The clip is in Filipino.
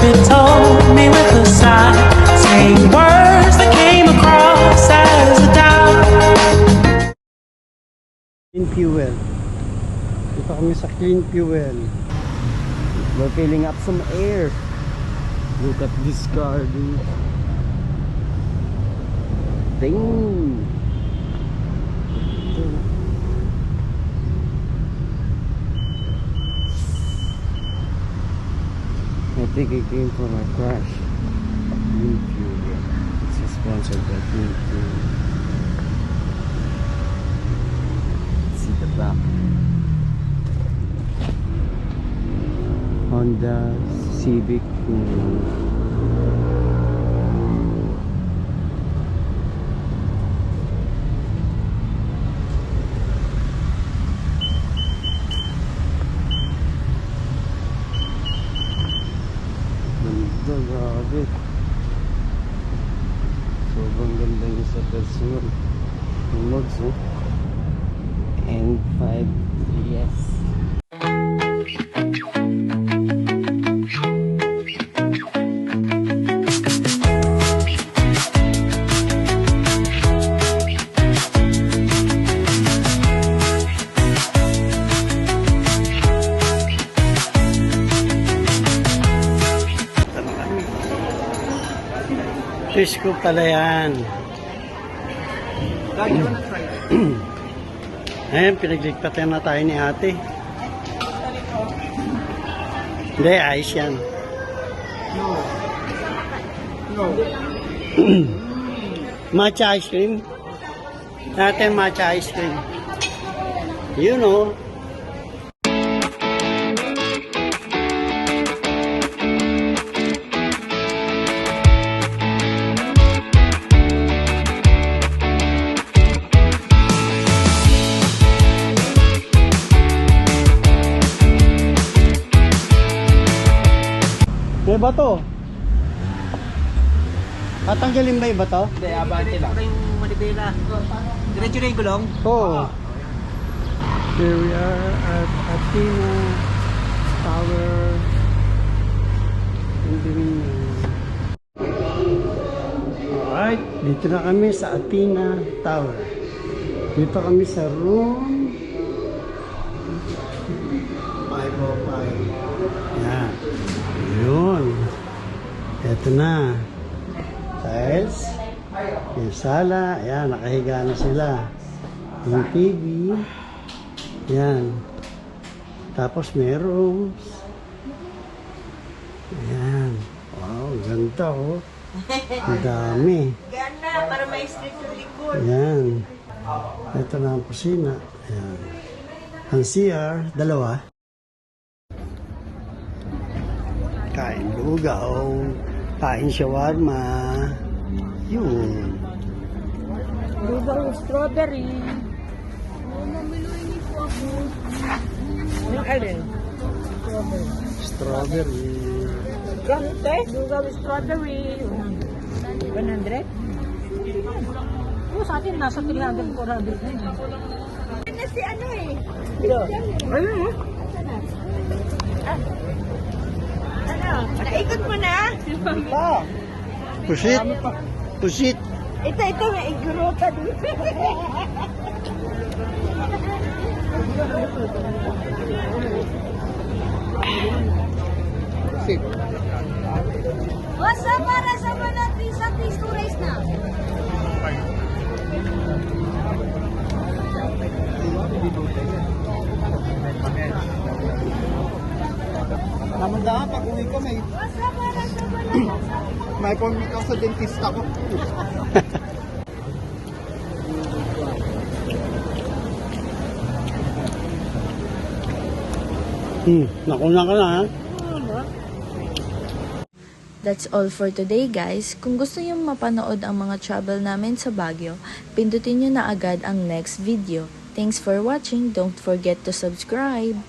baby told me with a sigh, saying words that came across as a doubt. Clean fuel. Dito kami sa clean fuel. We're filling up some air. Look at this car, dude. Dang. I think it came from a crash. Clean fuel. It's sponsored by Clean Fuel. See the back. Honda Civic. Ganda, grabe. Sobrang ganda yung sa personal. Yung mods, oh. N5 GS. Fish ko pala yan. Ayan, pinagligpatan na tayo ni ate. Hindi, ayos yan. No. Matcha ice cream. Natin matcha ice cream. You know. May bato. Tatanggalin ba yung bato? Hindi, abante lang. Ito yung manibela. Diretso na yung gulong? Oo. Here we are at Athena Tower in Divina. Alright, dito na kami sa Athena Tower. Dito kami sa room 505. Yan. Yun. Ito na. Tiles. Yung sala. Ayan, nakahiga na sila. Yung TV. Ayan. Tapos may rooms. Ayan. Wow, ganda oh. Ang dami. Ganda, para may street sa likod. Ayan. Ito na ang kusina. Ayan. Ang CR, dalawa. Kain lugaw. Kain shawarma. Yun. Lugaw strawberry. Mamiluin po ako. Yung alin? Strawberry. Gante? Lugaw strawberry. 100? Sa atin, nasa 300, 400 na yun. Na si ano eh. Ano? Ano? Naikot mo na? Pusit. Pusit. Ito, may igurota dito. Wasa para sa manatri sa taste to race na. Naman pag uwi ko may Wasa para sa manatri. may appointment ako sa dentista ko. Nakuna ka na ha? That's all for today guys. Kung gusto niyo mapanood ang mga travel namin sa Baguio, pindutin niyo na agad ang next video. Thanks for watching. Don't forget to subscribe.